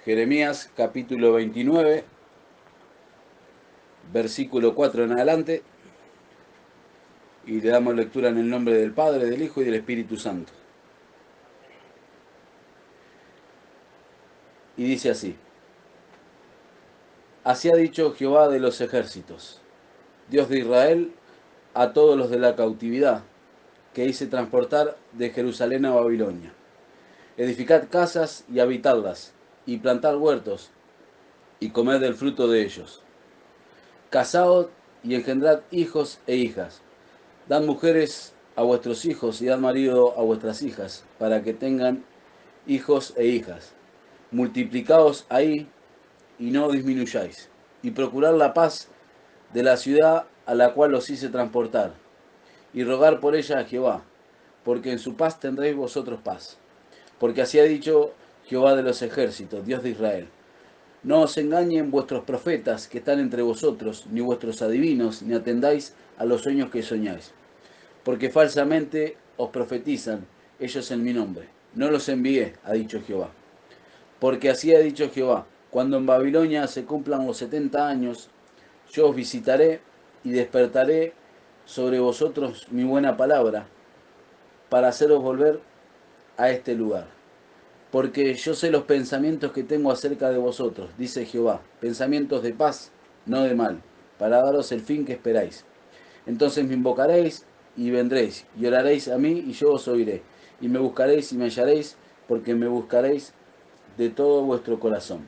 Jeremías capítulo 29, versículo 4 en adelante, y le damos lectura en el nombre del Padre, del Hijo y del Espíritu Santo. Y dice así: Así ha dicho Jehová de los ejércitos, Dios de Israel, a todos los de la cautividad, que hice transportar de Jerusalén a Babilonia. Edificad casas y habitadlas, y plantad huertos, y comed del fruto de ellos. Casaos y engendrad hijos e hijas. Dad mujeres a vuestros hijos y dad marido a vuestras hijas, para que tengan hijos e hijas. Multiplicaos ahí y no disminuyáis. Y procurad la paz de la ciudad a la cual os hice transportar. Y rogar por ella a Jehová, porque en su paz tendréis vosotros paz. Porque así ha dicho Jehová de los ejércitos, Dios de Israel: No os engañen vuestros profetas que están entre vosotros, ni vuestros adivinos, ni atendáis a los sueños que soñáis. Porque falsamente os profetizan ellos en mi nombre. No los envié, ha dicho Jehová. Porque así ha dicho Jehová: Cuando en Babilonia se cumplan los 70 años, yo os visitaré y despertaré sobre vosotros mi buena palabra, para haceros volver a este lugar. Porque yo sé los pensamientos que tengo acerca de vosotros, dice Jehová, pensamientos de paz, no de mal, para daros el fin que esperáis. Entonces me invocaréis y vendréis, y oraréis a mí y yo os oiré, y me buscaréis y me hallaréis, porque me buscaréis de todo vuestro corazón.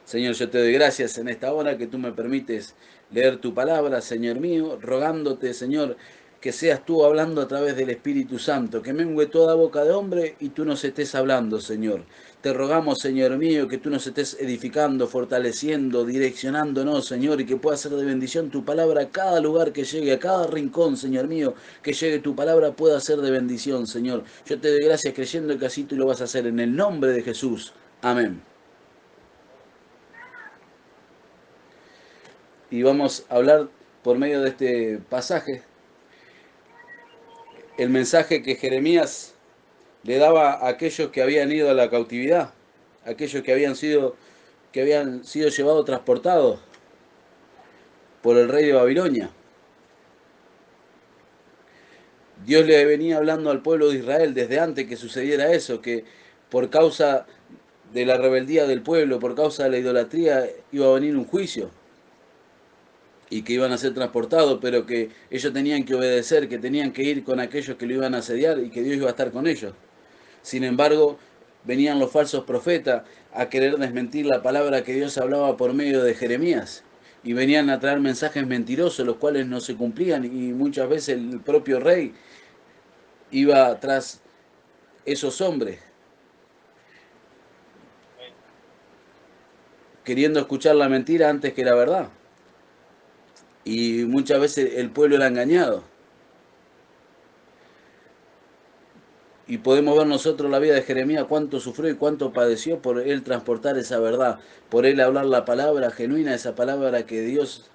Señor, yo te doy gracias en esta hora que tú me permites leer tu palabra, Señor mío, rogándote, Señor, que seas tú hablando a través del Espíritu Santo, que mengue toda boca de hombre y tú nos estés hablando, Señor. Te rogamos, Señor mío, que tú nos estés edificando, fortaleciendo, direccionándonos, Señor, y que pueda ser de bendición tu palabra a cada lugar que llegue, a cada rincón, Señor mío, que llegue tu palabra pueda ser de bendición, Señor. Yo te doy gracias creyendo que así tú lo vas a hacer en el nombre de Jesús. Amén. Y vamos a hablar por medio de este pasaje el mensaje que Jeremías le daba a aquellos que habían ido a la cautividad, aquellos que habían sido llevados transportados por el rey de Babilonia. Dios le venía hablando al pueblo de Israel desde antes que sucediera eso, que por causa de la rebeldía del pueblo, por causa de la idolatría, iba a venir un juicio y que iban a ser transportados, pero que ellos tenían que obedecer, que tenían que ir con aquellos que lo iban a asediar y que Dios iba a estar con ellos. Sin embargo, venían los falsos profetas a querer desmentir la palabra que Dios hablaba por medio de Jeremías. Y venían a traer mensajes mentirosos, los cuales no se cumplían. Y muchas veces el propio rey iba tras esos hombres, queriendo escuchar la mentira antes que la verdad. Y muchas veces el pueblo era engañado. Y podemos ver nosotros la vida de Jeremías, cuánto sufrió y cuánto padeció por él transportar esa verdad, por él hablar la palabra genuina, esa palabra que Dios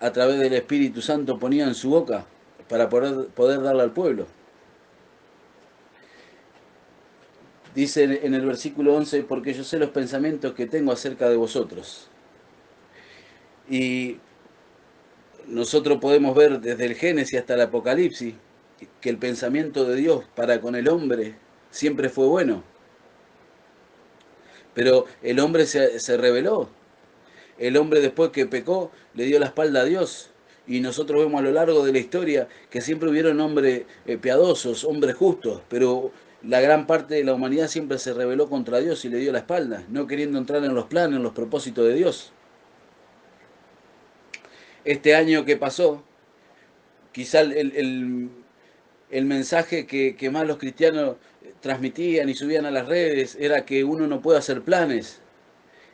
a través del Espíritu Santo ponía en su boca para poder darla al pueblo. Dice en el versículo 11, porque yo sé los pensamientos que tengo acerca de vosotros. Y nosotros podemos ver desde el Génesis hasta el Apocalipsis que el pensamiento de Dios para con el hombre siempre fue bueno. Pero el hombre se rebeló. El hombre después que pecó le dio la espalda a Dios. Y nosotros vemos a lo largo de la historia que siempre hubieron hombres piadosos, hombres justos, pero la gran parte de la humanidad siempre se rebeló contra Dios y le dio la espalda, no queriendo entrar en los planes, en los propósitos de Dios. Este año que pasó, quizá el mensaje que más los cristianos transmitían y subían a las redes era que uno no puede hacer planes.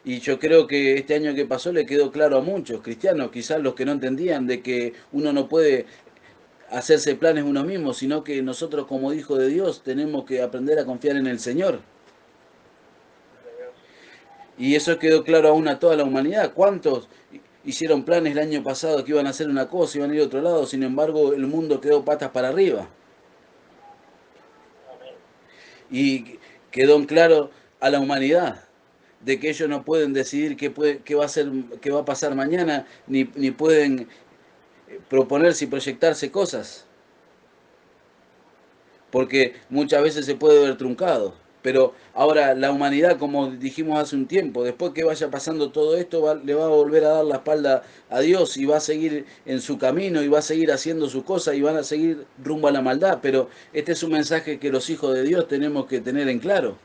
Y yo creo que este año que pasó le quedó claro a muchos cristianos, quizás los que no entendían de que uno no puede hacerse planes uno mismo, sino que nosotros como hijos de Dios tenemos que aprender a confiar en el Señor. Y eso quedó claro aún a toda la humanidad. ¿Cuántos hicieron planes el año pasado que iban a hacer una cosa, iban a ir a otro lado? Sin embargo, el mundo quedó patas para arriba. Y quedó en claro a la humanidad, de que ellos no pueden decidir qué va a ser, qué va a pasar mañana, ni pueden proponerse y proyectarse cosas, porque muchas veces se puede ver truncado. Pero ahora la humanidad, como dijimos hace un tiempo, después que vaya pasando todo esto, le va a volver a dar la espalda a Dios y va a seguir en su camino y va a seguir haciendo sus cosas y van a seguir rumbo a la maldad. Pero este es un mensaje que los hijos de Dios tenemos que tener en claro.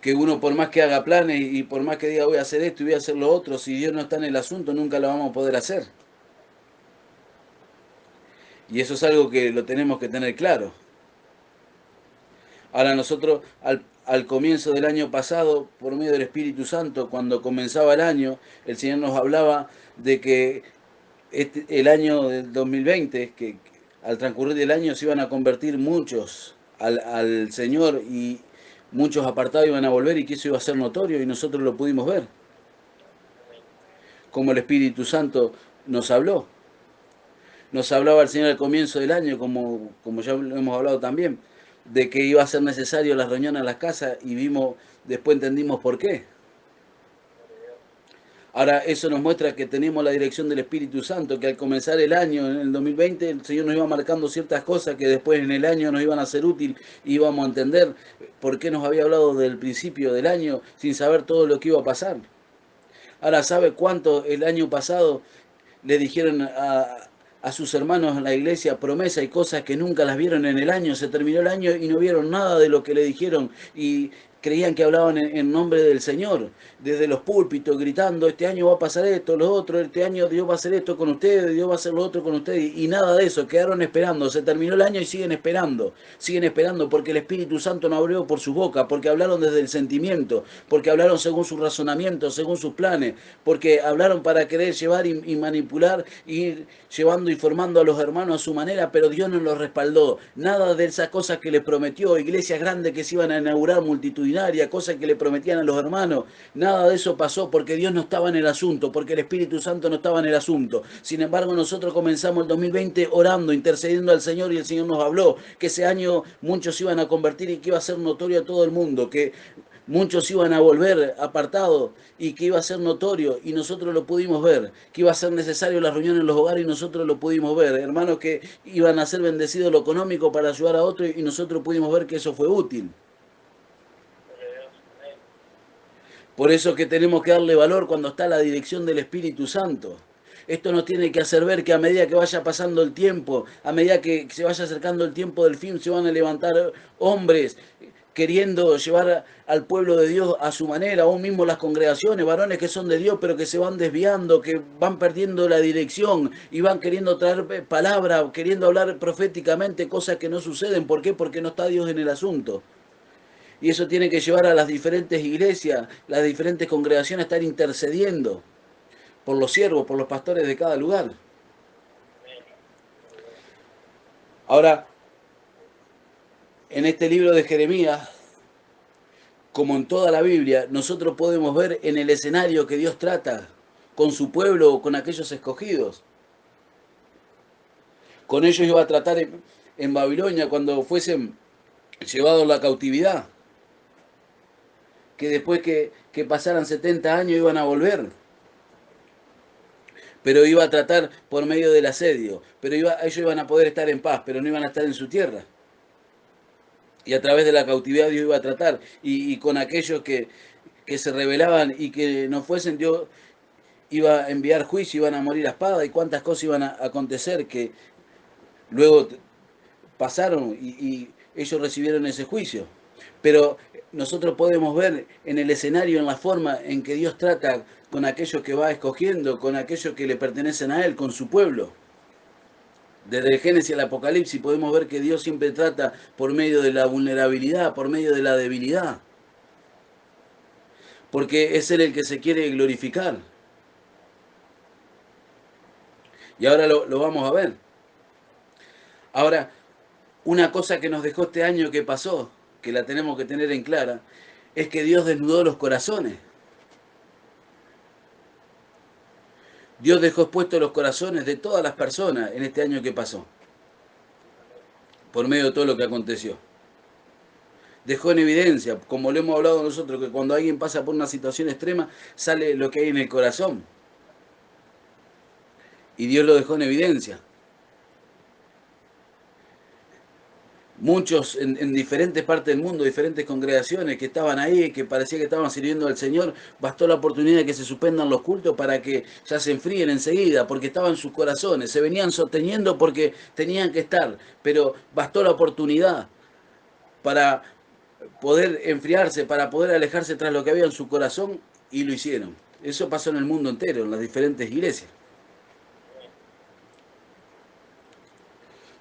Que uno por más que haga planes y por más que diga voy a hacer esto y voy a hacer lo otro, si Dios no está en el asunto nunca lo vamos a poder hacer. Y eso es algo que lo tenemos que tener claro. Ahora nosotros al comienzo del año pasado, por medio del Espíritu Santo, cuando comenzaba el año, el Señor nos hablaba de que el año del 2020, que al transcurrir del año se iban a convertir muchos al Señor y muchos apartados iban a volver y que eso iba a ser notorio y nosotros lo pudimos ver, como el Espíritu Santo nos habló. Nos hablaba el Señor al comienzo del año, como ya lo hemos hablado también, de que iba a ser necesario las reuniones en las casas y después entendimos por qué. Ahora, eso nos muestra que tenemos la dirección del Espíritu Santo, que al comenzar el año, en el 2020, el Señor nos iba marcando ciertas cosas que después en el año nos iban a ser útil y íbamos a entender por qué nos había hablado del principio del año sin saber todo lo que iba a pasar. Ahora, ¿sabe cuánto el año pasado le dijeron a sus hermanos en la iglesia promesas y cosas que nunca las vieron en el año? Se terminó el año y no vieron nada de lo que le dijeron y creían que hablaban en nombre del Señor, desde los púlpitos gritando, este año va a pasar esto, lo otro, este año Dios va a hacer esto con ustedes, Dios va a hacer lo otro con ustedes, y nada de eso, quedaron esperando, se terminó el año y siguen esperando porque el Espíritu Santo no abrió por su boca, porque hablaron desde el sentimiento, porque hablaron según sus razonamientos, según sus planes, porque hablaron para querer llevar y manipular, y ir llevando y formando a los hermanos a su manera, pero Dios no los respaldó. Nada de esas cosas que les prometió, iglesias grandes que se iban a inaugurar multitudinarias, cosas que le prometían a los hermanos, nada de eso pasó porque Dios no estaba en el asunto, porque el Espíritu Santo no estaba en el asunto. Sin embargo, nosotros comenzamos el 2020 orando, intercediendo al Señor y el Señor nos habló que ese año muchos se iban a convertir y que iba a ser notorio a todo el mundo, que muchos iban a volver apartados y que iba a ser notorio y nosotros lo pudimos ver, que iba a ser necesario la reunión en los hogares y nosotros lo pudimos ver, hermanos que iban a ser bendecidos lo económico para ayudar a otros y nosotros pudimos ver que eso fue útil. Por eso que tenemos que darle valor cuando está la dirección del Espíritu Santo. Esto nos tiene que hacer ver que a medida que vaya pasando el tiempo, a medida que se vaya acercando el tiempo del fin, se van a levantar hombres queriendo llevar al pueblo de Dios a su manera, aún mismo las congregaciones, varones que son de Dios, pero que se van desviando, que van perdiendo la dirección y van queriendo traer palabra, queriendo hablar proféticamente cosas que no suceden. ¿Por qué? Porque no está Dios en el asunto. Y eso tiene que llevar a las diferentes iglesias, las diferentes congregaciones a estar intercediendo por los siervos, por los pastores de cada lugar. Ahora, en este libro de Jeremías, como en toda la Biblia, nosotros podemos ver en el escenario que Dios trata con su pueblo o con aquellos escogidos. Con ellos iba a tratar en Babilonia cuando fuesen llevados a la cautividad, que después que pasaran 70 años iban a volver, pero iba a tratar por medio del asedio, pero ellos iban a poder estar en paz, pero no iban a estar en su tierra. Y a través de la cautividad Dios iba a tratar, y con aquellos que se rebelaban y que no fuesen, Dios iba a enviar juicio, iban a morir a espada, y cuántas cosas iban a acontecer que luego pasaron y ellos recibieron ese juicio. Pero nosotros podemos ver en el escenario, en la forma en que Dios trata con aquellos que va escogiendo, con aquellos que le pertenecen a Él, con su pueblo. Desde el Génesis al Apocalipsis podemos ver que Dios siempre trata por medio de la vulnerabilidad, por medio de la debilidad. Porque es Él el que se quiere glorificar. Y ahora lo vamos a ver. Ahora, una cosa que nos dejó este año que pasó, que la tenemos que tener en clara, es que Dios desnudó los corazones. Dios dejó expuestos los corazones de todas las personas en este año que pasó, por medio de todo lo que aconteció. Dejó en evidencia, como lo hemos hablado nosotros, que cuando alguien pasa por una situación extrema, sale lo que hay en el corazón. Y Dios lo dejó en evidencia. Muchos en diferentes partes del mundo, diferentes congregaciones que estaban ahí, que parecía que estaban sirviendo al Señor, bastó la oportunidad de que se suspendan los cultos para que ya se enfríen enseguida, porque estaban en sus corazones, se venían sosteniendo porque tenían que estar, pero bastó la oportunidad para poder enfriarse, para poder alejarse tras lo que había en su corazón, y lo hicieron. Eso pasó en el mundo entero, en las diferentes iglesias.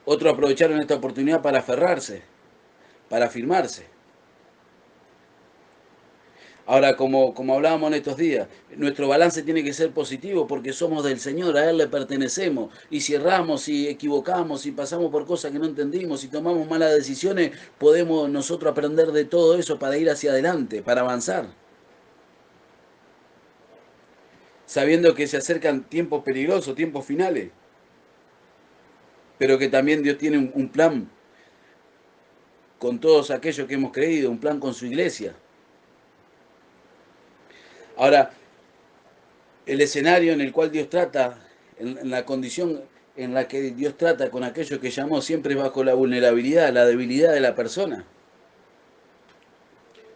Otros aprovecharon esta oportunidad para aferrarse, para afirmarse. Ahora, como hablábamos en estos días, nuestro balance tiene que ser positivo porque somos del Señor, a Él le pertenecemos. Y si erramos, si equivocamos, si pasamos por cosas que no entendimos, si tomamos malas decisiones, podemos nosotros aprender de todo eso para ir hacia adelante, para avanzar. Sabiendo que se acercan tiempos peligrosos, tiempos finales, pero que también Dios tiene un plan con todos aquellos que hemos creído, un plan con su iglesia. Ahora, el escenario en el cual Dios trata, en la condición en la que Dios trata con aquellos que llamó, siempre es bajo la vulnerabilidad, la debilidad de la persona,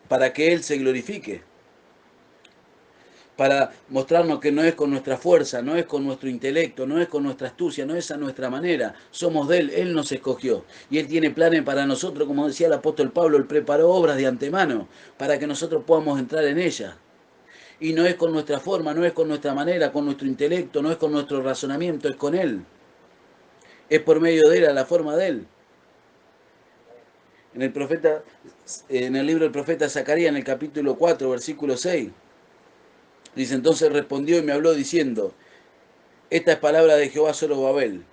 para que Él se glorifique, para mostrarnos que no es con nuestra fuerza, no es con nuestro intelecto, no es con nuestra astucia, no es a nuestra manera, somos de Él nos escogió y Él tiene planes para nosotros, como decía el apóstol Pablo, Él preparó obras de antemano para que nosotros podamos entrar en ellas. Y no es con nuestra forma, no es con nuestra manera, con nuestro intelecto, no es con nuestro razonamiento, es con Él. Es por medio de Él, a la forma de Él. En el, profeta, en el libro del profeta Zacarías, en el capítulo 4, versículo 6, dice, entonces respondió y me habló diciendo, esta es palabra de Jehová Zorobabel,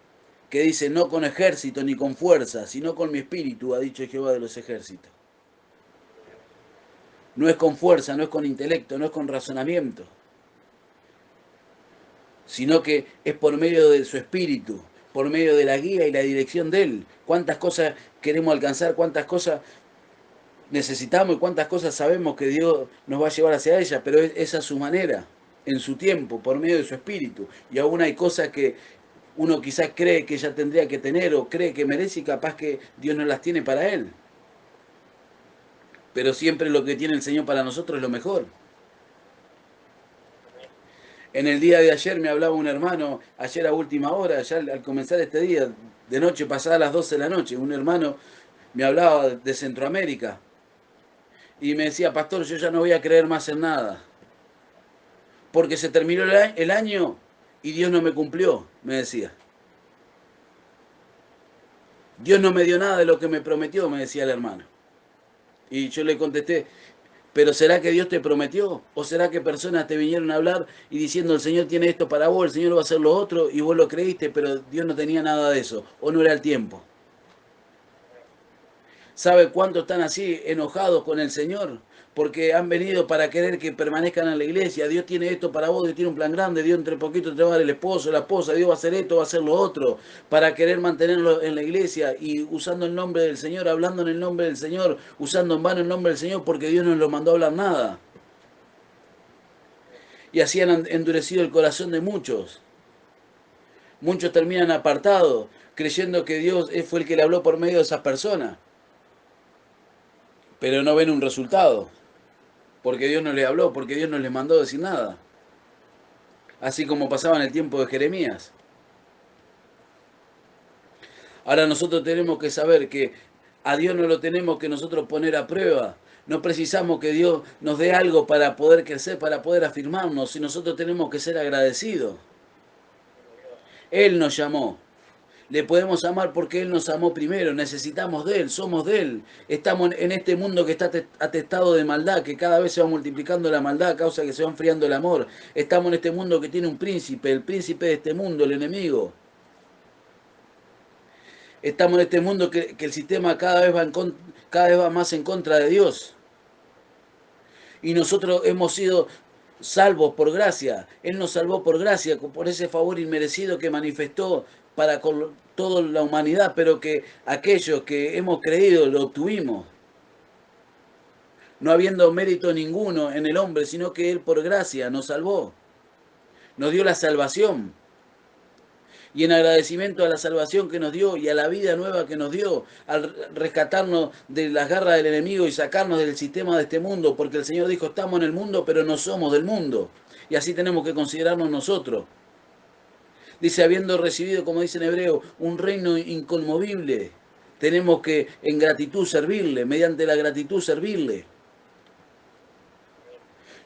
que dice, no con ejército ni con fuerza, sino con mi espíritu, ha dicho Jehová de los ejércitos. No es con fuerza, no es con intelecto, no es con razonamiento, sino que es por medio de su espíritu, por medio de la guía y la dirección de Él. Cuántas cosas queremos alcanzar, cuántas cosas necesitamos y cuántas cosas sabemos que Dios nos va a llevar hacia ella, pero esa es su manera, en su tiempo, por medio de su espíritu. Y aún hay cosas que uno quizás cree que ya tendría que tener o cree que merece y capaz que Dios no las tiene para él. Pero siempre lo que tiene el Señor para nosotros es lo mejor. En el día de ayer me hablaba un hermano, ayer a última hora, ya al comenzar este día, de noche pasada las 12 de la noche, un hermano me hablaba de Centroamérica y me decía, pastor, yo ya no voy a creer más en nada, porque se terminó el año y Dios no me cumplió, me decía. Dios no me dio nada de lo que me prometió, me decía el hermano. Y yo le contesté, pero ¿será que Dios te prometió? ¿O será que personas te vinieron a hablar y diciendo el Señor tiene esto para vos, el Señor va a hacer lo otro y vos lo creíste, pero Dios no tenía nada de eso? ¿O no era el tiempo? ¿Sabe cuántos están así enojados con el Señor? Porque han venido para querer que permanezcan en la iglesia. Dios tiene esto para vos, Dios tiene un plan grande, Dios entre poquito te va a dar el esposo, la esposa, Dios va a hacer esto, va a hacer lo otro, para querer mantenerlo en la iglesia y usando el nombre del Señor, hablando en el nombre del Señor, usando en vano el nombre del Señor porque Dios no los mandó a hablar nada. Y así han endurecido el corazón de muchos. Muchos terminan apartados, creyendo que Dios fue el que le habló por medio de esas personas, pero no ven un resultado. Porque Dios no les habló, porque Dios no les mandó decir nada. Así como pasaba en el tiempo de Jeremías. Ahora nosotros tenemos que saber que a Dios no lo tenemos que nosotros poner a prueba. No precisamos que Dios nos dé algo para poder crecer, para poder afirmarnos, y nosotros tenemos que ser agradecidos. Él nos llamó. Le podemos amar porque Él nos amó primero, necesitamos de Él, somos de Él. Estamos en este mundo que está atestado de maldad, que cada vez se va multiplicando la maldad a causa que se va enfriando el amor. Estamos en este mundo que tiene un príncipe, el príncipe de este mundo, el enemigo. Estamos en este mundo que el sistema cada vez, cada vez va más en contra de Dios. Y nosotros hemos sido salvos por gracia. Él nos salvó por gracia, por ese favor inmerecido que manifestó para con toda la humanidad, pero que aquellos que hemos creído lo obtuvimos. no habiendo mérito ninguno en el hombre, sino que Él por gracia nos salvó, nos dio la salvación. Y en agradecimiento a la salvación que nos dio y a la vida nueva que nos dio, al rescatarnos de las garras del enemigo y sacarnos del sistema de este mundo, porque el Señor dijo, estamos en el mundo, pero no somos del mundo. Y así tenemos que considerarnos nosotros. Dice, habiendo recibido, como dice en hebreo, un reino inconmovible, tenemos que en gratitud servirle, mediante la gratitud servirle.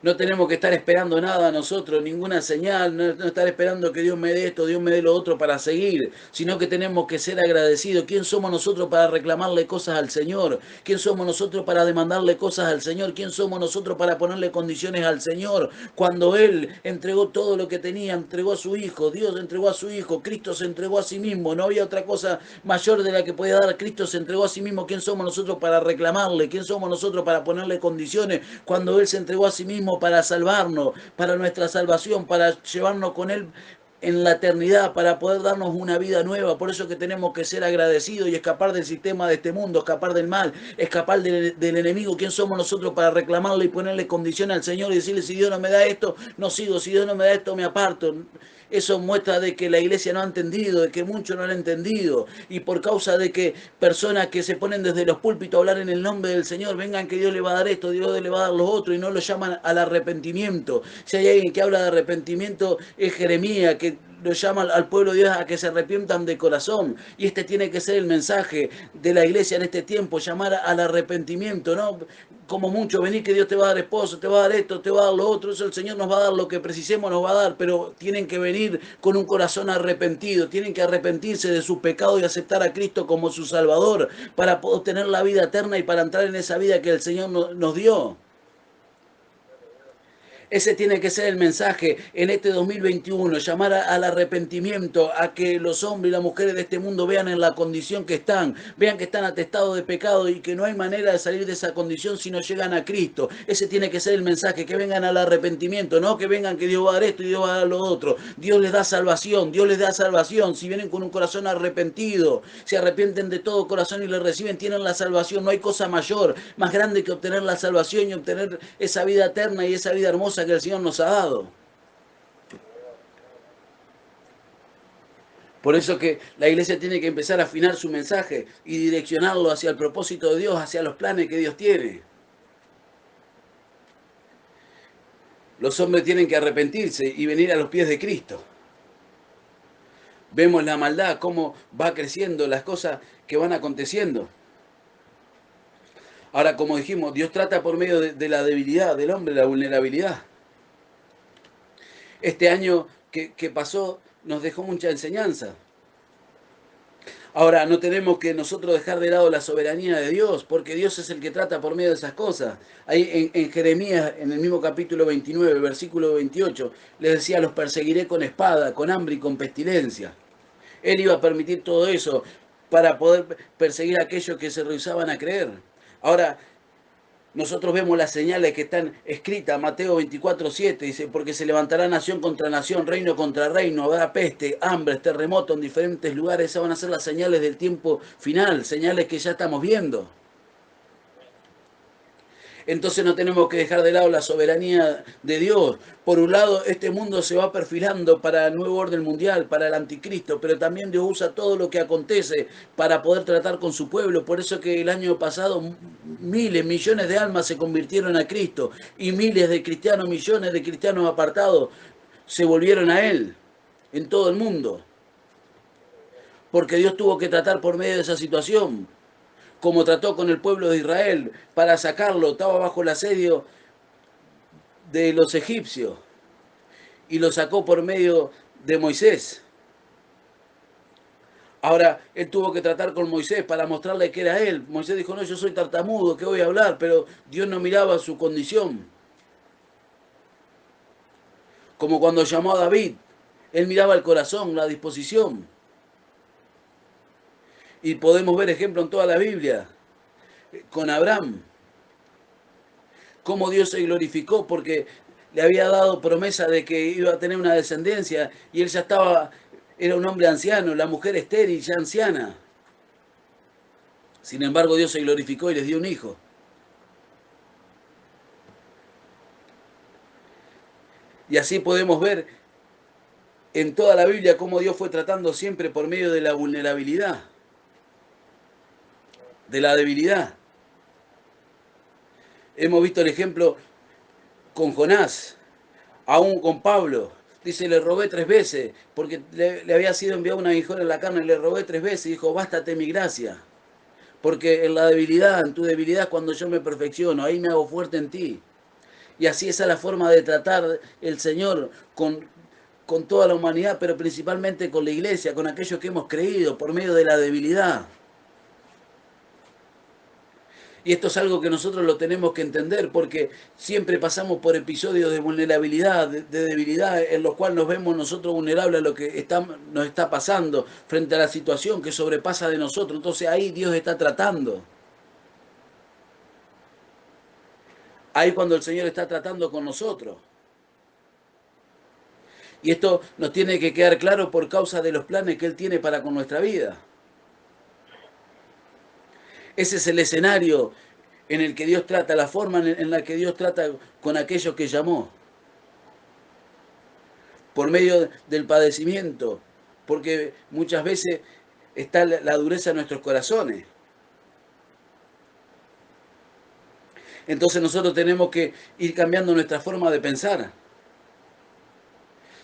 No tenemos que estar esperando nada nosotros, ninguna señal, no estar esperando que Dios me dé esto, Dios me dé lo otro para seguir, sino que tenemos que ser agradecidos. ¿Quién somos nosotros para reclamarle cosas al Señor? ¿Quién somos nosotros para demandarle cosas al Señor? ¿Quién somos nosotros para ponerle condiciones al Señor? Cuando Él entregó todo lo que tenía, entregó a su Hijo, Dios entregó a su Hijo, Cristo se entregó a sí mismo, no había otra cosa mayor de la que podía dar, Cristo se entregó a sí mismo. ¿Quién somos nosotros para reclamarle? ¿Quién somos nosotros para ponerle condiciones cuando Él se entregó a sí mismo para salvarnos, para nuestra salvación, para llevarnos con Él en la eternidad, para poder darnos una vida nueva? Por eso que tenemos que ser agradecidos y escapar del sistema de este mundo, escapar del mal, escapar del enemigo. ¿Quién somos nosotros para reclamarle y ponerle condiciones al Señor y decirle, si Dios no me da esto, no sigo, si Dios no me da esto, me aparto? Eso muestra de que la iglesia no ha entendido, de que muchos no han entendido, y por causa de que personas que se ponen desde los púlpitos a hablar en el nombre del Señor, vengan que Dios le va a dar esto, Dios le va a dar lo otro, y no lo llaman al arrepentimiento. Si hay alguien que habla de arrepentimiento es Jeremías, que lo llama al pueblo de Dios a que se arrepientan de corazón. Y este tiene que ser el mensaje de la iglesia en este tiempo, llamar al arrepentimiento, ¿no? Como mucho, venir que Dios te va a dar esposo, te va a dar esto, te va a dar lo otro, eso el Señor nos va a dar lo que precisemos, nos va a dar, pero tienen que venir con un corazón arrepentido, tienen que arrepentirse de sus pecados y aceptar a Cristo como su Salvador para obtener la vida eterna y para entrar en esa vida que el Señor nos dio. Ese tiene que ser el mensaje en este 2021, llamar al arrepentimiento, a que los hombres y las mujeres de este mundo vean en la condición que están, vean que están atestados de pecado y que no hay manera de salir de esa condición si no llegan a Cristo. Ese tiene que ser el mensaje, que vengan al arrepentimiento, no que vengan que Dios va a dar esto y Dios va a dar lo otro. Dios les da salvación, Dios les da salvación. Si vienen con un corazón arrepentido, se arrepienten de todo corazón y le reciben, tienen la salvación. No hay cosa mayor, más grande que obtener la salvación y obtener esa vida eterna y esa vida hermosa que el Señor nos ha dado. Por eso que la iglesia tiene que empezar a afinar su mensaje y direccionarlo hacia el propósito de Dios, hacia los planes que Dios tiene. Los hombres tienen que arrepentirse y venir a los pies de Cristo. Vemos la maldad, cómo va creciendo, las cosas que van aconteciendo. Ahora, como dijimos, Dios trata por medio de la debilidad del hombre, la vulnerabilidad. Este año que pasó nos dejó mucha enseñanza. Ahora, no tenemos que nosotros dejar de lado la soberanía de Dios, porque Dios es el que trata por medio de esas cosas. Ahí en Jeremías, en el mismo capítulo 29, versículo 28, les decía, los perseguiré con espada, con hambre y con pestilencia. Él iba a permitir todo eso para poder perseguir a aquellos que se rehusaban a creer. Ahora, nosotros vemos las señales que están escritas, Mateo 24:7, dice, porque se levantará nación contra nación, reino contra reino, habrá peste, hambre, terremoto en diferentes lugares. Esas van a ser las señales del tiempo final, señales que ya estamos viendo. Entonces no tenemos que dejar de lado la soberanía de Dios. Por un lado, este mundo se va perfilando para el nuevo orden mundial, para el anticristo, pero también Dios usa todo lo que acontece para poder tratar con su pueblo. Por eso que el año pasado miles, millones de almas se convirtieron a Cristo y miles de cristianos, millones de cristianos apartados se volvieron a Él en todo el mundo. Porque Dios tuvo que tratar por medio de esa situación, como trató con el pueblo de Israel para sacarlo, estaba bajo el asedio de los egipcios y lo sacó por medio de Moisés. Ahora, él tuvo que tratar con Moisés para mostrarle que era él. Moisés dijo, no, yo soy tartamudo, ¿qué voy a hablar? Pero Dios no miraba su condición. Como cuando llamó a David, él miraba el corazón, la disposición. Y podemos ver ejemplo en toda la Biblia, con Abraham, cómo Dios se glorificó porque le había dado promesa de que iba a tener una descendencia y él ya estaba, era un hombre anciano, la mujer estéril, ya anciana. Sin embargo, Dios se glorificó y les dio un hijo. Y así podemos ver en toda la Biblia cómo Dios fue tratando siempre por medio de la vulnerabilidad, de la debilidad. Hemos visto el ejemplo con Jonás, aún con Pablo. Dice, le robé 3 veces, porque le había sido enviado un aguijón en la carne, le robé 3 veces y dijo, bástate mi gracia. Porque en la debilidad, en tu debilidad es cuando yo me perfecciono, ahí me hago fuerte en ti. Y así esa es la forma de tratar el Señor con toda la humanidad, pero principalmente con la iglesia, con aquellos que hemos creído por medio de la debilidad. Y esto es algo que nosotros lo tenemos que entender porque siempre pasamos por episodios de vulnerabilidad, de debilidad, en los cuales nos vemos nosotros vulnerables a lo que nos está pasando frente a la situación que sobrepasa de nosotros. Entonces ahí Dios está tratando. Ahí cuando el Señor está tratando con nosotros. Y esto nos tiene que quedar claro por causa de los planes que Él tiene para con nuestra vida. Ese es el escenario en el que Dios trata, la forma en la que Dios trata con aquellos que llamó. Por medio del padecimiento, porque muchas veces está la dureza en nuestros corazones. Entonces nosotros tenemos que ir cambiando nuestra forma de pensar,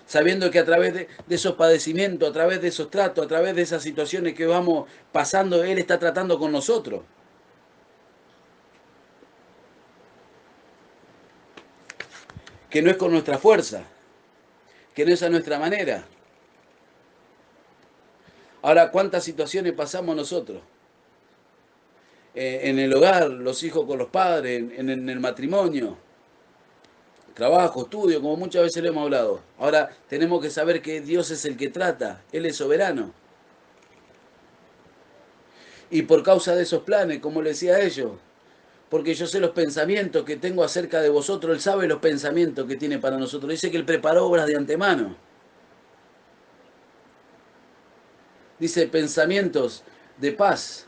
sabiendo que a través de esos padecimientos, a través de esos tratos, a través de esas situaciones que vamos pasando, Él está tratando con nosotros. Que no es con nuestra fuerza, que no es a nuestra manera. Ahora, ¿cuántas situaciones pasamos nosotros? En el hogar, los hijos con los padres, en el matrimonio, trabajo, estudio, como muchas veces lo hemos hablado. Ahora tenemos que saber que Dios es el que trata, Él es soberano. Y por causa de esos planes, como le decía a ellos, porque yo sé los pensamientos que tengo acerca de vosotros, Él sabe los pensamientos que tiene para nosotros. Dice que Él preparó obras de antemano. Dice pensamientos de paz.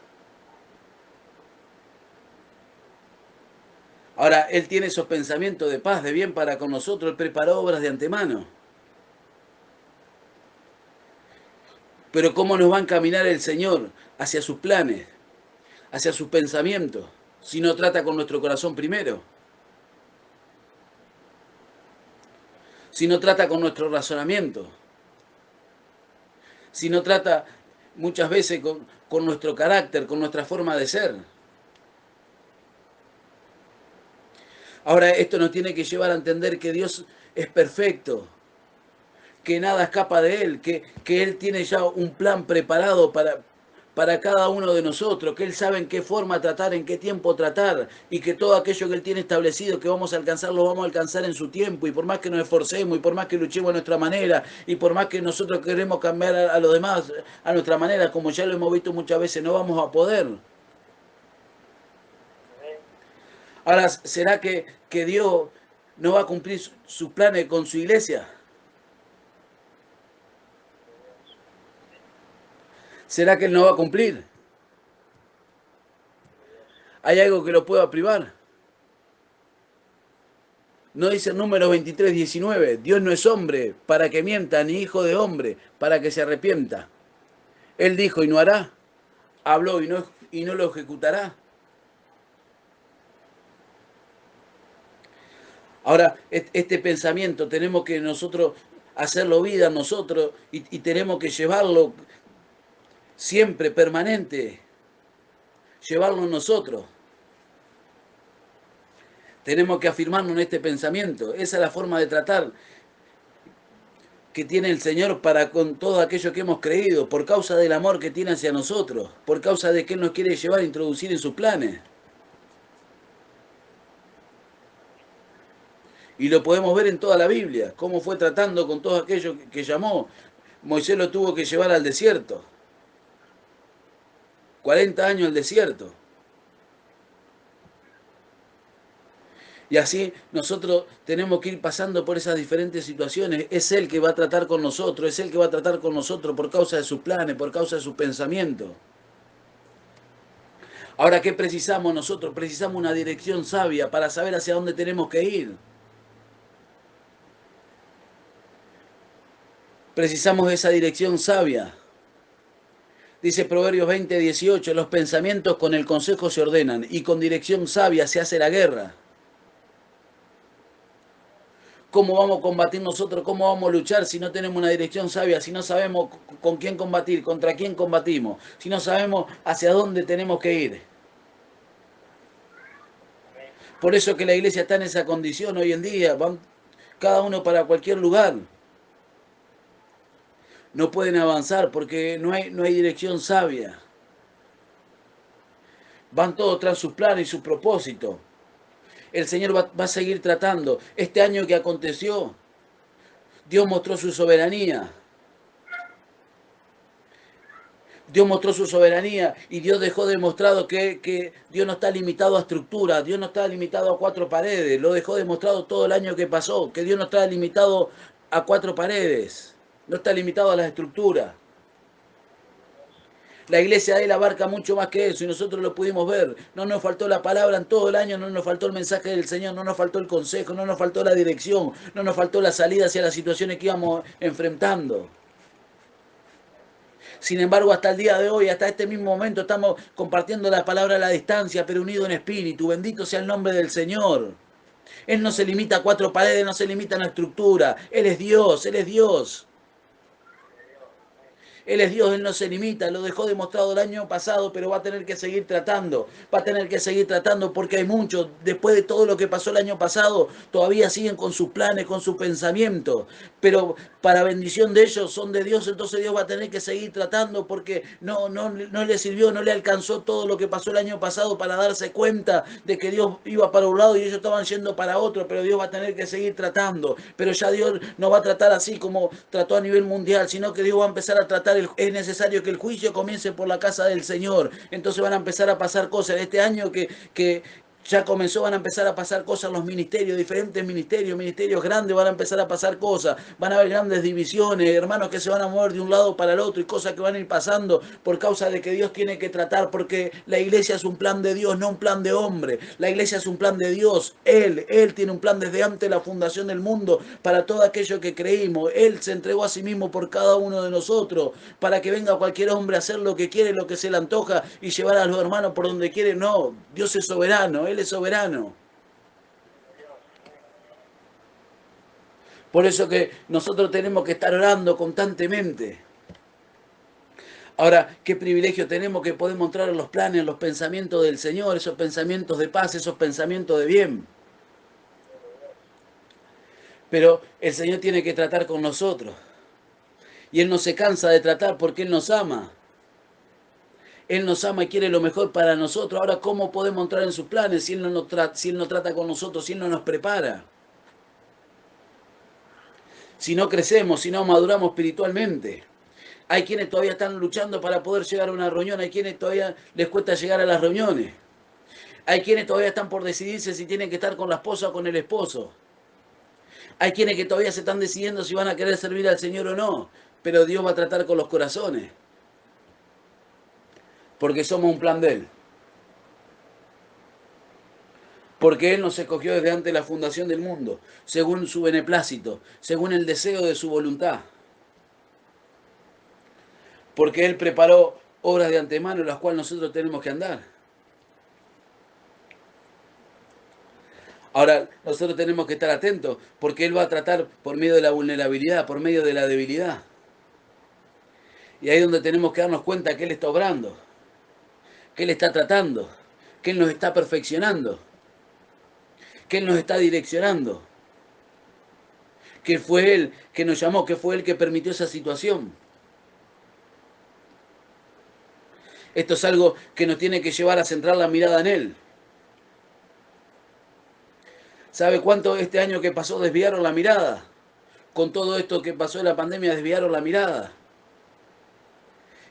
Ahora, Él tiene esos pensamientos de paz, de bien para con nosotros, Él preparó obras de antemano. Pero ¿cómo nos va a encaminar el Señor hacia sus planes, hacia sus pensamientos, si no trata con nuestro corazón primero? Si no trata con nuestro razonamiento, si no trata muchas veces con nuestro carácter, con nuestra forma de ser. Ahora esto nos tiene que llevar a entender que Dios es perfecto, que nada escapa de Él, que Él tiene ya un plan preparado para cada uno de nosotros, que Él sabe en qué forma tratar, en qué tiempo tratar, y que todo aquello que Él tiene establecido que vamos a alcanzar, lo vamos a alcanzar en su tiempo, y por más que nos esforcemos, y por más que luchemos a nuestra manera, y por más que nosotros queremos cambiar a los demás a nuestra manera, como ya lo hemos visto muchas veces, no vamos a poder. Ahora, ¿será que Dios no va a cumplir sus planes con su iglesia? ¿Será que Él no va a cumplir? ¿Hay algo que lo pueda privar? No dice en Números 23:19, Dios no es hombre para que mienta, ni hijo de hombre para que se arrepienta. Él dijo y no hará, habló y no lo ejecutará. Ahora, este pensamiento tenemos que nosotros hacerlo vida nosotros y tenemos que llevarlo siempre, permanente, llevarlo nosotros. Tenemos que afirmarnos en este pensamiento. Esa es la forma de tratar que tiene el Señor para con todo aquello que hemos creído, por causa del amor que tiene hacia nosotros, por causa de que Él nos quiere llevar a introducir en sus planes. Y lo podemos ver en toda la Biblia, cómo fue tratando con todo aquello que llamó. Moisés lo tuvo que llevar al desierto. 40 años al desierto. Y así nosotros tenemos que ir pasando por esas diferentes situaciones. Es Él que va a tratar con nosotros, es Él que va a tratar con nosotros por causa de sus planes, por causa de sus pensamientos. Ahora, ¿qué precisamos nosotros? Precisamos una dirección sabia para saber hacia dónde tenemos que ir. Precisamos de esa dirección sabia. Dice Proverbios 20:18, los pensamientos con el consejo se ordenan y con dirección sabia se hace la guerra. ¿Cómo vamos a combatir nosotros? ¿Cómo vamos a luchar si no tenemos una dirección sabia? Si no sabemos con quién combatir, contra quién combatimos, si no sabemos hacia dónde tenemos que ir. Por eso que la iglesia está en esa condición hoy en día. Van cada uno para cualquier lugar. No pueden avanzar porque no hay dirección sabia. Van todos tras sus planes y sus propósitos. El Señor va a seguir tratando. Este año que aconteció, Dios mostró su soberanía. Dios mostró su soberanía y Dios dejó demostrado que Dios no está limitado a estructura, Dios no está limitado a cuatro paredes, lo dejó demostrado todo el año que pasó, que Dios no está limitado a cuatro paredes, no está limitado a las estructuras. La iglesia de él abarca mucho más que eso y nosotros lo pudimos ver. No nos faltó la palabra en todo el año, no nos faltó el mensaje del Señor, no nos faltó el consejo, no nos faltó la dirección, no nos faltó la salida hacia las situaciones que íbamos enfrentando. Sin embargo, hasta el día de hoy, hasta este mismo momento, estamos compartiendo la palabra a la distancia, pero unido en espíritu. Bendito sea el nombre del Señor. Él no se limita a cuatro paredes, no se limita a una estructura. Él es Dios, Él es Dios. Él es Dios, Él no se limita, lo dejó demostrado el año pasado, pero va a tener que seguir tratando, va a tener que seguir tratando porque hay muchos, después de todo lo que pasó el año pasado, todavía siguen con sus planes, con sus pensamientos, pero para bendición de ellos son de Dios, entonces Dios va a tener que seguir tratando porque no le sirvió, no le alcanzó todo lo que pasó el año pasado para darse cuenta de que Dios iba para un lado y ellos estaban yendo para otro, pero Dios va a tener que seguir tratando, pero ya Dios no va a tratar así como trató a nivel mundial, sino que Dios va a empezar a tratar, es necesario que el juicio comience por la casa del Señor, entonces van a empezar a pasar cosas en este año que ya comenzó, van a empezar a pasar cosas en los ministerios, diferentes ministerios grandes, van a empezar a pasar cosas, van a haber grandes divisiones, hermanos que se van a mover de un lado para el otro y cosas que van a ir pasando por causa de que Dios tiene que tratar, porque la iglesia es un plan de Dios, no un plan de hombre, la iglesia es un plan de Dios, Él tiene un plan desde antes de la fundación del mundo para todo aquello que creímos, Él se entregó a sí mismo por cada uno de nosotros, para que venga cualquier hombre a hacer lo que quiere, lo que se le antoja y llevar a los hermanos por donde quiere, no, Dios es soberano, Él es soberano. Por eso que nosotros tenemos que estar orando constantemente. Ahora, qué privilegio tenemos que podemos entrar en los planes, en los pensamientos del Señor, esos pensamientos de paz, esos pensamientos de bien. Pero el Señor tiene que tratar con nosotros. Y Él no se cansa de tratar porque Él nos ama. Él nos ama y quiere lo mejor para nosotros. Ahora, ¿cómo podemos entrar en sus planes si Él si Él no trata con nosotros, si Él no nos prepara? Si no crecemos, si no maduramos espiritualmente. Hay quienes todavía están luchando para poder llegar a una reunión, hay quienes todavía les cuesta llegar a las reuniones. Hay quienes todavía están por decidirse si tienen que estar con la esposa o con el esposo. Hay quienes que todavía se están decidiendo si van a querer servir al Señor o no. Pero Dios va a tratar con los corazones. Porque somos un plan de Él. Porque Él nos escogió desde antes de la fundación del mundo, según su beneplácito, según el deseo de su voluntad. Porque Él preparó obras de antemano en las cuales nosotros tenemos que andar. Ahora, nosotros tenemos que estar atentos, porque Él va a tratar por medio de la vulnerabilidad, por medio de la debilidad. Y ahí es donde tenemos que darnos cuenta que Él está obrando, que Él está tratando, que Él nos está perfeccionando, que Él nos está direccionando, que fue Él que nos llamó, que fue Él que permitió esa situación. Esto es algo que nos tiene que llevar a centrar la mirada en Él. ¿Sabe cuánto este año que pasó desviaron la mirada? Con todo esto que pasó en la pandemia desviaron la mirada.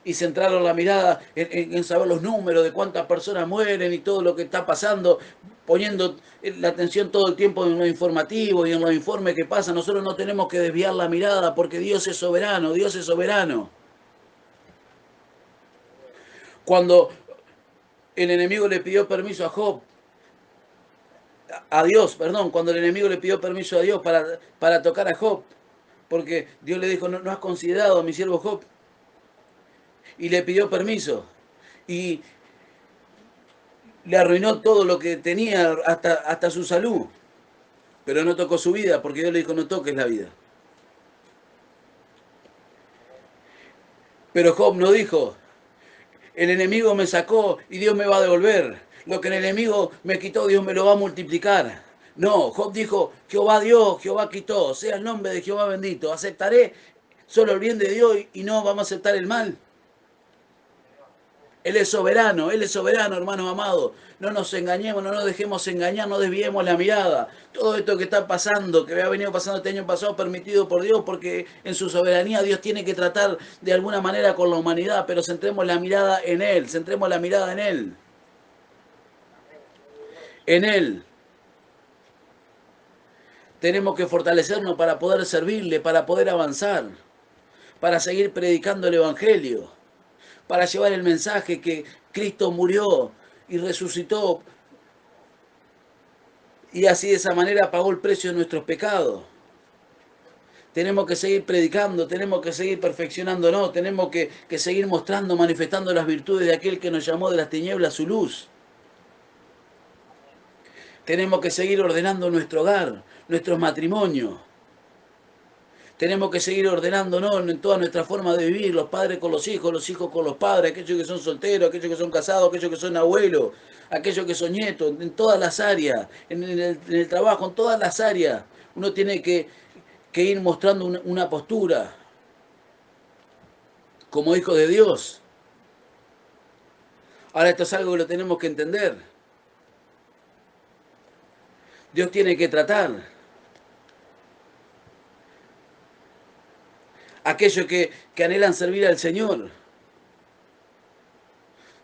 Y centraron la mirada en saber los números de cuántas personas mueren y todo lo que está pasando, poniendo la atención todo el tiempo en lo informativo y en los informes que pasan. Nosotros no tenemos que desviar la mirada porque Dios es soberano, Dios es soberano. Cuando el enemigo le pidió permiso a Job, a Dios, perdón, cuando el enemigo le pidió permiso a Dios para tocar a Job, porque Dios le dijo, no has considerado a mi siervo Job, y le pidió permiso, y le arruinó todo lo que tenía, hasta su salud, pero no tocó su vida, porque Dios le dijo, no toques la vida. Pero Job no dijo, el enemigo me sacó y Dios me va a devolver. Lo que el enemigo me quitó, Dios me lo va a multiplicar. No, Job dijo, Jehová dio, Jehová quitó, sea el nombre de Jehová bendito. Aceptaré solo el bien de Dios y no vamos a aceptar el mal. Él es soberano, hermanos amados. No nos engañemos, no nos dejemos engañar, no desviemos la mirada. Todo esto que está pasando, que ha venido pasando este año pasado, permitido por Dios, porque en su soberanía Dios tiene que tratar de alguna manera con la humanidad, pero centremos la mirada en Él, centremos la mirada en Él. En Él. Tenemos que fortalecernos para poder servirle, para poder avanzar, para seguir predicando el Evangelio, para llevar el mensaje que Cristo murió y resucitó y así de esa manera pagó el precio de nuestros pecados. Tenemos que seguir predicando, tenemos que seguir perfeccionándonos, tenemos que seguir mostrando, manifestando las virtudes de aquel que nos llamó de las tinieblas a su luz. Tenemos que seguir ordenando nuestro hogar, nuestros matrimonios. Tenemos que seguir ordenándonos en toda nuestra forma de vivir, los padres con los hijos con los padres, aquellos que son solteros, aquellos que son casados, aquellos que son abuelos, aquellos que son nietos, en todas las áreas, en el trabajo, en todas las áreas. Uno tiene que ir mostrando una postura como hijo de Dios. Ahora esto es algo que lo tenemos que entender. Dios tiene que tratar. Aquellos que anhelan servir al Señor.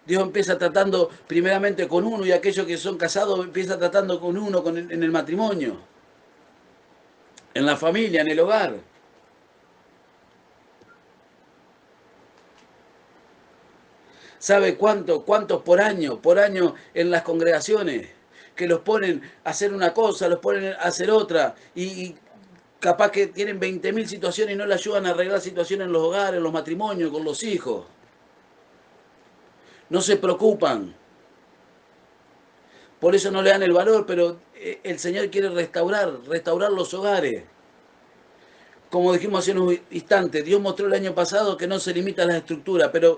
Dios empieza tratando primeramente con uno y aquellos que son casados empieza tratando con uno en el matrimonio, en la familia, en el hogar. ¿Sabe cuántos por año en las congregaciones? Que los ponen a hacer una cosa, los ponen a hacer otra y capaz que tienen 20.000 situaciones y no le ayudan a arreglar situaciones en los hogares, en los matrimonios, con los hijos. No se preocupan. Por eso no le dan el valor, pero el Señor quiere restaurar los hogares. Como dijimos hace unos instantes, Dios mostró el año pasado que no se limita a las estructuras, pero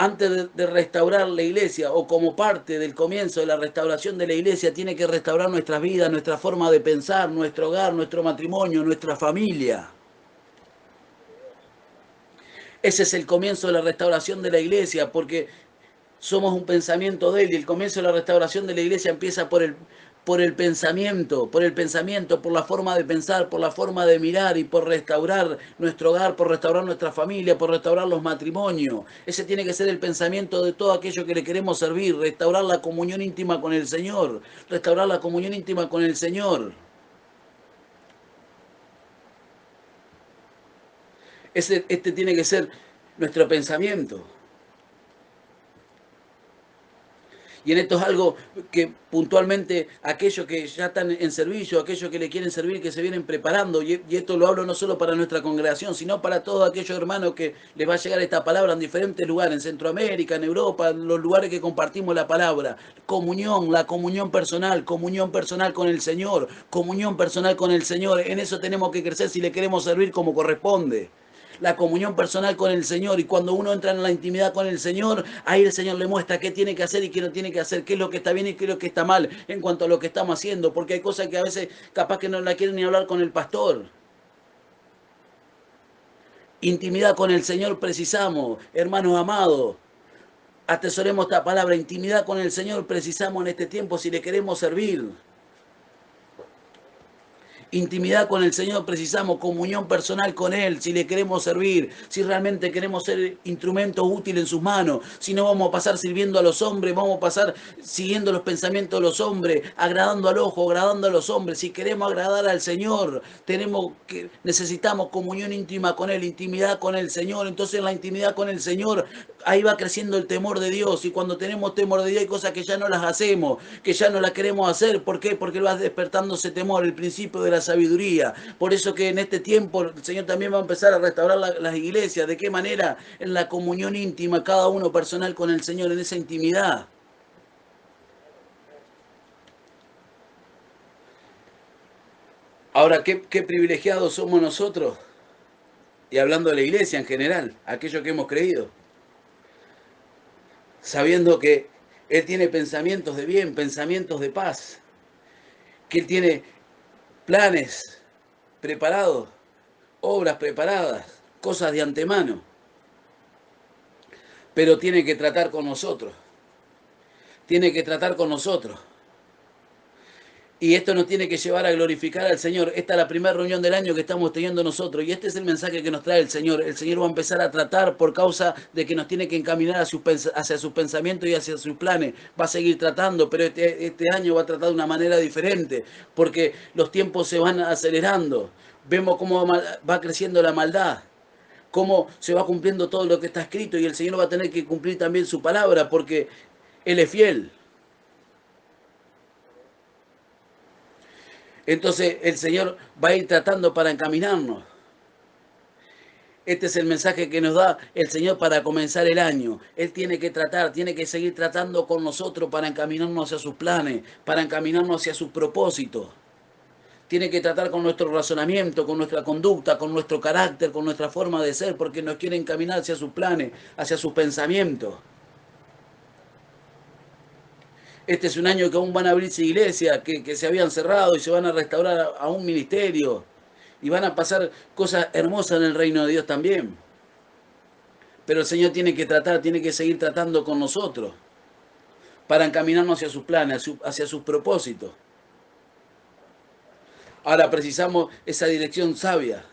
antes de restaurar la iglesia o como parte del comienzo de la restauración de la iglesia, tiene que restaurar nuestras vidas, nuestra forma de pensar, nuestro hogar, nuestro matrimonio, nuestra familia. Ese es el comienzo de la restauración de la iglesia, porque somos un pensamiento de Él y el comienzo de la restauración de la iglesia empieza por el pensamiento, por la forma de pensar, por la forma de mirar y por restaurar nuestro hogar, por restaurar nuestra familia, por restaurar los matrimonios. Ese tiene que ser el pensamiento de todo aquello que le queremos servir, restaurar la comunión íntima con el Señor, restaurar la comunión íntima con el Señor. Este tiene que ser nuestro pensamiento. Y en esto es algo que puntualmente aquellos que ya están en servicio, aquellos que le quieren servir, que se vienen preparando, y esto lo hablo no solo para nuestra congregación, sino para todos aquellos hermanos que les va a llegar esta palabra en diferentes lugares, en Centroamérica, en Europa, en los lugares que compartimos la palabra. Comunión, la comunión personal con el Señor, comunión personal con el Señor. En eso tenemos que crecer si le queremos servir como corresponde, la comunión personal con el Señor. Y cuando uno entra en la intimidad con el Señor, ahí el Señor le muestra qué tiene que hacer y qué no tiene que hacer, qué es lo que está bien y qué es lo que está mal en cuanto a lo que estamos haciendo, porque hay cosas que a veces capaz que no la quieren ni hablar con el pastor. Intimidad con el Señor precisamos, hermanos amados. Atesoremos esta palabra, intimidad con el Señor precisamos en este tiempo si le queremos servir. Intimidad con el Señor precisamos, comunión personal con Él, si le queremos servir, si realmente queremos ser instrumentos útiles en sus manos, si no vamos a pasar sirviendo a los hombres, vamos a pasar siguiendo los pensamientos de los hombres, agradando al ojo, agradando a los hombres. Si queremos agradar al Señor, necesitamos comunión íntima con Él, intimidad con el Señor. Entonces en la intimidad con el Señor, ahí va creciendo el temor de Dios, y cuando tenemos temor de Dios hay cosas que ya no las hacemos, que ya no las queremos hacer. ¿Por qué? Porque va despertando ese temor, el principio de la la sabiduría. Por eso que en este tiempo el Señor también va a empezar a restaurar las iglesias. ¿De qué manera? En la comunión íntima, cada uno personal con el Señor, en esa intimidad. Ahora, qué privilegiados somos nosotros, y hablando de la iglesia en general, aquellos que hemos creído, sabiendo que Él tiene pensamientos de bien, pensamientos de paz, que Él tiene planes preparados, obras preparadas, cosas de antemano, pero tiene que tratar con nosotros, tiene que tratar con nosotros. Y esto nos tiene que llevar a glorificar al Señor. Esta es la primera reunión del año que estamos teniendo nosotros. Y este es el mensaje que nos trae el Señor. El Señor va a empezar a tratar por causa de que nos tiene que encaminar hacia sus pensamientos y hacia sus planes. Va a seguir tratando, pero este año va a tratar de una manera diferente. Porque los tiempos se van acelerando. Vemos cómo va creciendo la maldad. Cómo se va cumpliendo todo lo que está escrito. Y el Señor va a tener que cumplir también su palabra porque Él es fiel. Entonces el Señor va a ir tratando para encaminarnos. Este es el mensaje que nos da el Señor para comenzar el año. Él tiene que tratar, tiene que seguir tratando con nosotros para encaminarnos hacia sus planes, para encaminarnos hacia sus propósitos. Tiene que tratar con nuestro razonamiento, con nuestra conducta, con nuestro carácter, con nuestra forma de ser, porque nos quiere encaminar hacia sus planes, hacia sus pensamientos. Este es un año que aún van a abrirse iglesias que se habían cerrado y se van a restaurar a un ministerio. Y van a pasar cosas hermosas en el reino de Dios también. Pero el Señor tiene que tratar, tiene que seguir tratando con nosotros para encaminarnos hacia sus planes, hacia sus propósitos. Ahora precisamos esa dirección sabia.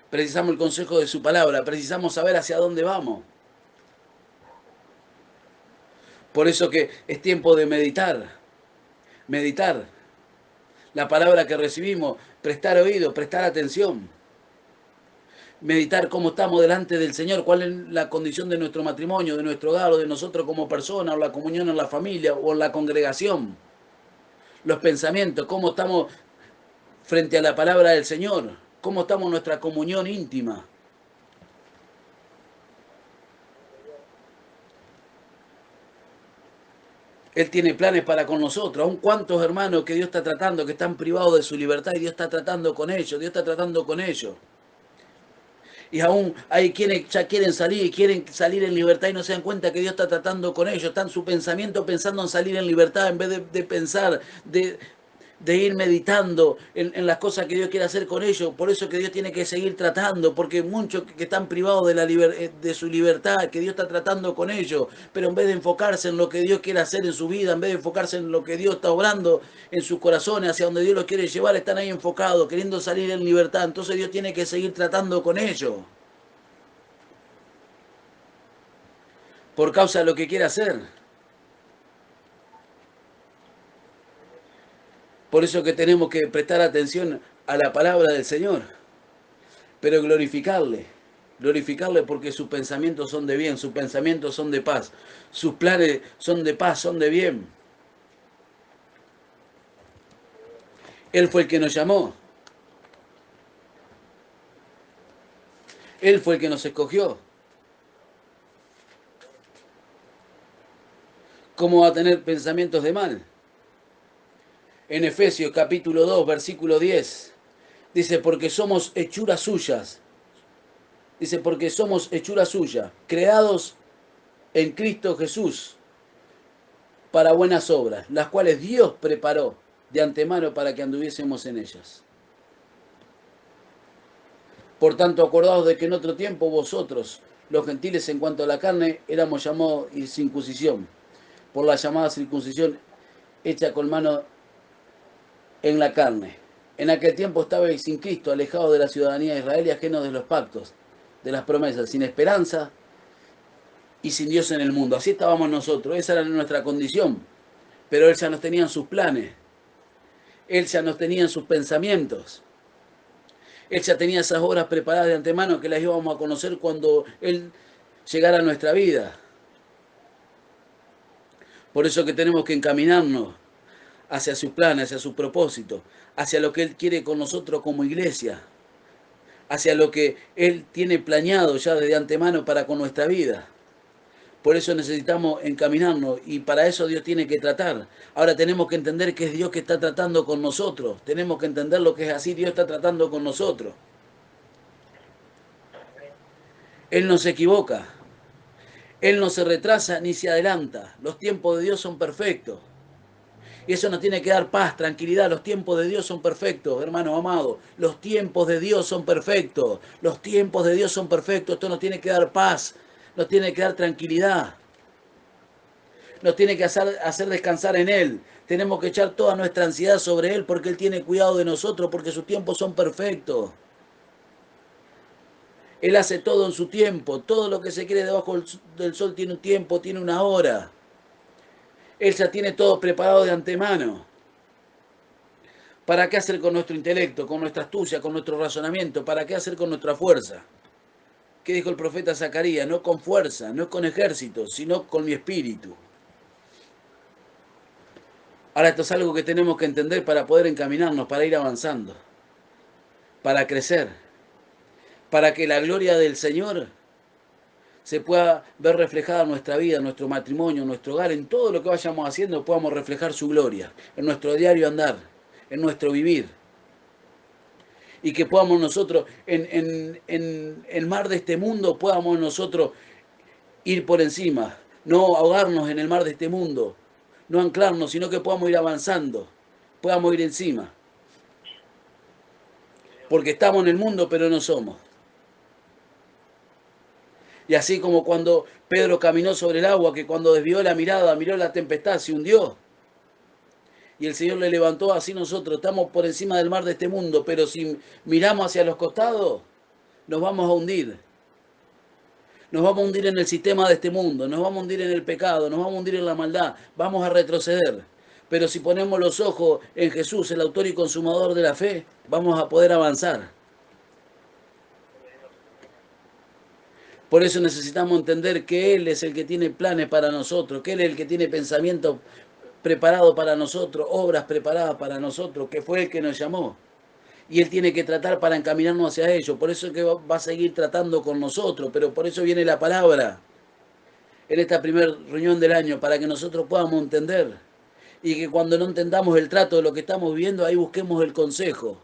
Precisamos el consejo de su palabra. Precisamos saber hacia dónde vamos. Por eso que es tiempo de meditar. Meditar. La palabra que recibimos, prestar oído, prestar atención. Meditar cómo estamos delante del Señor, cuál es la condición de nuestro matrimonio, de nuestro hogar, o de nosotros como personas, o la comunión en la familia, o en la congregación. Los pensamientos, cómo estamos frente a la palabra del Señor, cómo estamos en nuestra comunión íntima. Él tiene planes para con nosotros. Aún cuántos hermanos que Dios está tratando, que están privados de su libertad y Dios está tratando con ellos, Dios está tratando con ellos. Y aún hay quienes ya quieren salir en libertad y no se dan cuenta que Dios está tratando con ellos. Están su pensamiento pensando en salir en libertad en vez de pensar, de ir meditando en las cosas que Dios quiere hacer con ellos. Por eso que Dios tiene que seguir tratando, porque muchos que están privados de su libertad, que Dios está tratando con ellos, pero en vez de enfocarse en lo que Dios quiere hacer en su vida, en vez de enfocarse en lo que Dios está obrando en sus corazones, hacia donde Dios los quiere llevar, están ahí enfocados, queriendo salir en libertad. Entonces Dios tiene que seguir tratando con ellos, por causa de lo que quiere hacer. Por eso que tenemos que prestar atención a la palabra del Señor, pero glorificarle. Glorificarle porque sus pensamientos son de bien, sus pensamientos son de paz, sus planes son de paz, son de bien. Él fue el que nos llamó, Él fue el que nos escogió. ¿Cómo va a tener pensamientos de mal? En Efesios capítulo 2, versículo 10, dice, porque somos hechuras suyas. Dice, porque somos hechura suya, creados en Cristo Jesús para buenas obras, las cuales Dios preparó de antemano para que anduviésemos en ellas. Por tanto, acordaos de que en otro tiempo vosotros, los gentiles en cuanto a la carne, éramos llamados circuncisión, por la llamada circuncisión hecha con mano en la carne. En aquel tiempo estabais sin Cristo, alejados de la ciudadanía de Israel y ajenos de los pactos, de las promesas, sin esperanza y sin Dios en el mundo. Así estábamos nosotros, esa era nuestra condición. Pero Él ya nos tenía en sus planes, Él ya nos tenía en sus pensamientos. Él ya tenía esas obras preparadas de antemano que las íbamos a conocer cuando Él llegara a nuestra vida. Por eso que tenemos que encaminarnos hacia su plan, hacia su propósito, hacia lo que Él quiere con nosotros como iglesia, hacia lo que Él tiene planeado ya de antemano para con nuestra vida. Por eso necesitamos encaminarnos y para eso Dios tiene que tratar. Ahora tenemos que entender que es Dios que está tratando con nosotros. Tenemos que entender lo que es así, Dios está tratando con nosotros. Él no se equivoca. Él no se retrasa ni se adelanta. Los tiempos de Dios son perfectos. Y eso nos tiene que dar paz, tranquilidad. Los tiempos de Dios son perfectos, hermano amado. Los tiempos de Dios son perfectos. Los tiempos de Dios son perfectos. Esto nos tiene que dar paz. Nos tiene que dar tranquilidad. Nos tiene que hacer descansar en Él. Tenemos que echar toda nuestra ansiedad sobre Él porque Él tiene cuidado de nosotros, porque sus tiempos son perfectos. Él hace todo en su tiempo. Todo lo que se quiere debajo del sol tiene un tiempo, tiene una hora. Él ya tiene todo preparado de antemano. ¿Para qué hacer con nuestro intelecto, con nuestra astucia, con nuestro razonamiento? ¿Para qué hacer con nuestra fuerza? ¿Qué dijo el profeta Zacarías? No con fuerza, no con ejército, sino con mi espíritu. Ahora esto es algo que tenemos que entender para poder encaminarnos, para ir avanzando, para crecer, para que la gloria del Señor se pueda ver reflejada en nuestra vida, en nuestro matrimonio, en nuestro hogar, en todo lo que vayamos haciendo, podamos reflejar su gloria, en nuestro diario andar, en nuestro vivir. Y que podamos nosotros, en el mar de este mundo, podamos nosotros ir por encima, no ahogarnos en el mar de este mundo, no anclarnos, sino que podamos ir avanzando, podamos ir encima. Porque estamos en el mundo, pero no somos. Y así como cuando Pedro caminó sobre el agua, que cuando desvió la mirada, miró la tempestad, se hundió. Y el Señor le levantó, así nosotros estamos por encima del mar de este mundo, pero si miramos hacia los costados, nos vamos a hundir. Nos vamos a hundir en el sistema de este mundo, nos vamos a hundir en el pecado, nos vamos a hundir en la maldad, vamos a retroceder. Pero si ponemos los ojos en Jesús, el autor y consumador de la fe, vamos a poder avanzar. Por eso necesitamos entender que Él es el que tiene planes para nosotros, que Él es el que tiene pensamientos preparados para nosotros, obras preparadas para nosotros, que fue el que nos llamó. Y Él tiene que tratar para encaminarnos hacia ello. Por eso es que va a seguir tratando con nosotros, pero por eso viene la palabra en esta primera reunión del año, para que nosotros podamos entender. Y que cuando no entendamos el trato de lo que estamos viviendo, ahí busquemos el consejo.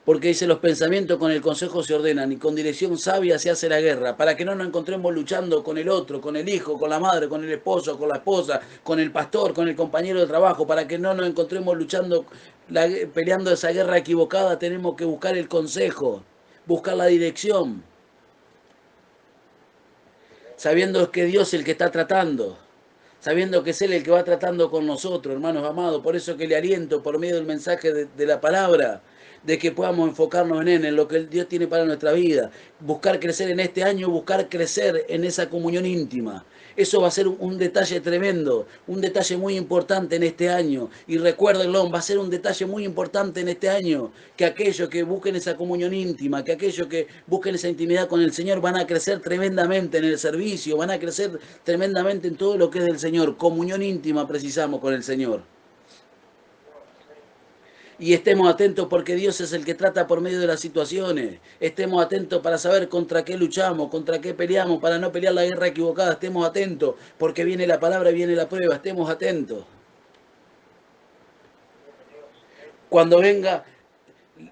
Porque dice, los pensamientos con el consejo se ordenan y con dirección sabia se hace la guerra, para que no nos encontremos luchando con el otro, con el hijo, con la madre, con el esposo, con la esposa, con el pastor, con el compañero de trabajo, para que no nos encontremos luchando, peleando esa guerra equivocada. Tenemos que buscar el consejo, buscar la dirección, sabiendo que Dios es el que está tratando, sabiendo que es Él el que va tratando con nosotros, hermanos amados. Por eso que le aliento por medio del mensaje de la palabra, de que podamos enfocarnos en Él, en lo que Dios tiene para nuestra vida, buscar crecer en este año, buscar crecer en esa comunión íntima. Eso va a ser un detalle tremendo, un detalle muy importante en este año. Y recuérdenlo, va a ser un detalle muy importante en este año, que aquellos que busquen esa comunión íntima, que aquellos que busquen esa intimidad con el Señor van a crecer tremendamente en el servicio, van a crecer tremendamente en todo lo que es del Señor. Comunión íntima precisamos con el Señor. Y estemos atentos porque Dios es el que trata por medio de las situaciones. Estemos atentos para saber contra qué luchamos, contra qué peleamos, para no pelear la guerra equivocada. Estemos atentos porque viene la palabra, viene la prueba. Estemos atentos. Cuando venga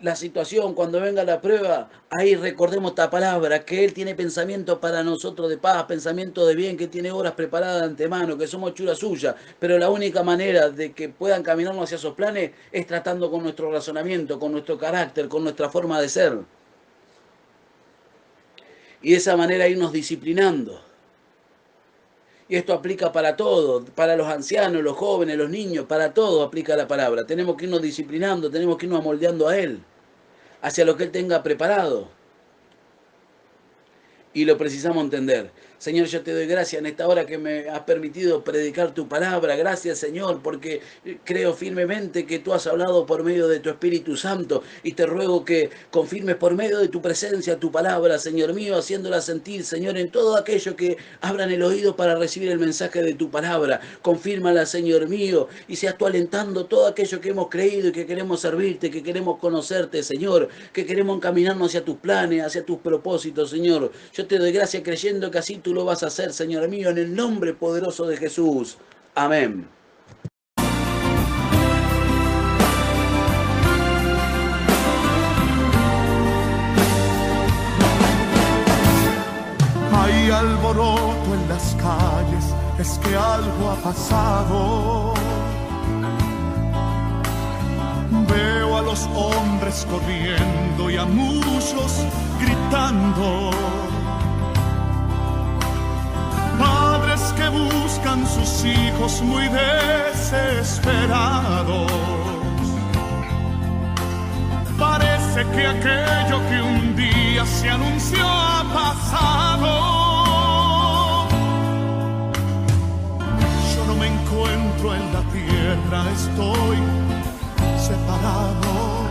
la situación, cuando venga la prueba, ahí recordemos esta palabra, que Él tiene pensamientos para nosotros de paz, pensamientos de bien, que tiene obras preparadas de antemano, que somos chura suya, pero la única manera de que puedan caminarnos hacia esos planes es tratando con nuestro razonamiento, con nuestro carácter, con nuestra forma de ser. Y de esa manera irnos disciplinando. Y esto aplica para todo, para los ancianos, los jóvenes, los niños, para todo aplica la palabra. Tenemos que irnos disciplinando, tenemos que irnos amoldeando a Él, hacia lo que Él tenga preparado. Y lo precisamos entender. Señor, yo te doy gracias en esta hora que me has permitido predicar tu palabra. Gracias, Señor, porque creo firmemente que tú has hablado por medio de tu Espíritu Santo y te ruego que confirmes por medio de tu presencia tu palabra, Señor mío, haciéndola sentir, Señor, en todo aquello que abran el oído para recibir el mensaje de tu palabra. Confírmala, Señor mío, y seas tú alentando todo aquello que hemos creído y que queremos servirte, que queremos conocerte, Señor, que queremos encaminarnos hacia tus planes, hacia tus propósitos, Señor. Yo te doy gracias creyendo que así tú lo vas a hacer, Señor mío, en el nombre poderoso de Jesús. Amén. Hay alboroto en las calles, es que algo ha pasado. Veo a los hombres corriendo y a muchos gritando. Padres que buscan sus hijos muy desesperados. Parece que aquello que un día se anunció ha pasado. Yo no me encuentro en la tierra, estoy separado.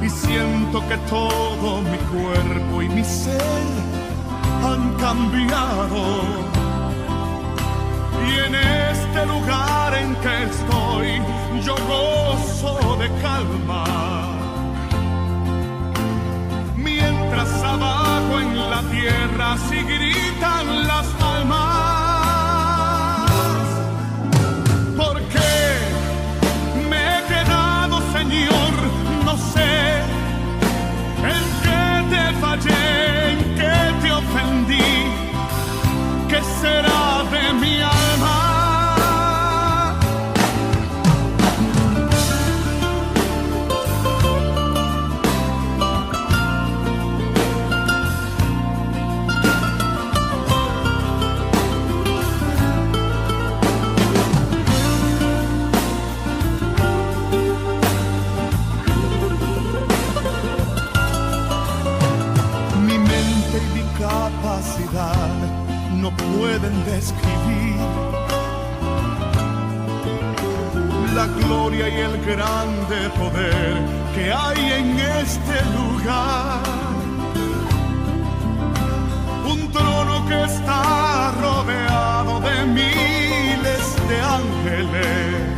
Y siento que todo mi cuerpo y mi ser han cambiado. Y en este lugar en que estoy, yo gozo de calma. Mientras abajo en la tierra sí gritan las almas. ¿Por qué me he quedado, Señor? No sé en qué te fallé, en qué te ofendí. ¿Qué será de mi alma? Mi mente y mi capacidad no pueden describir la gloria y el grande poder que hay en este lugar. Un trono que está rodeado de miles de ángeles,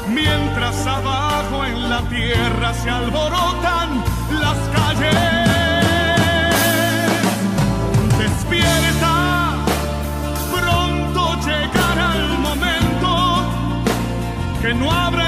mientras abajo en la tierra se alborotan las calles. Despierta, pronto llegará el momento que no habrá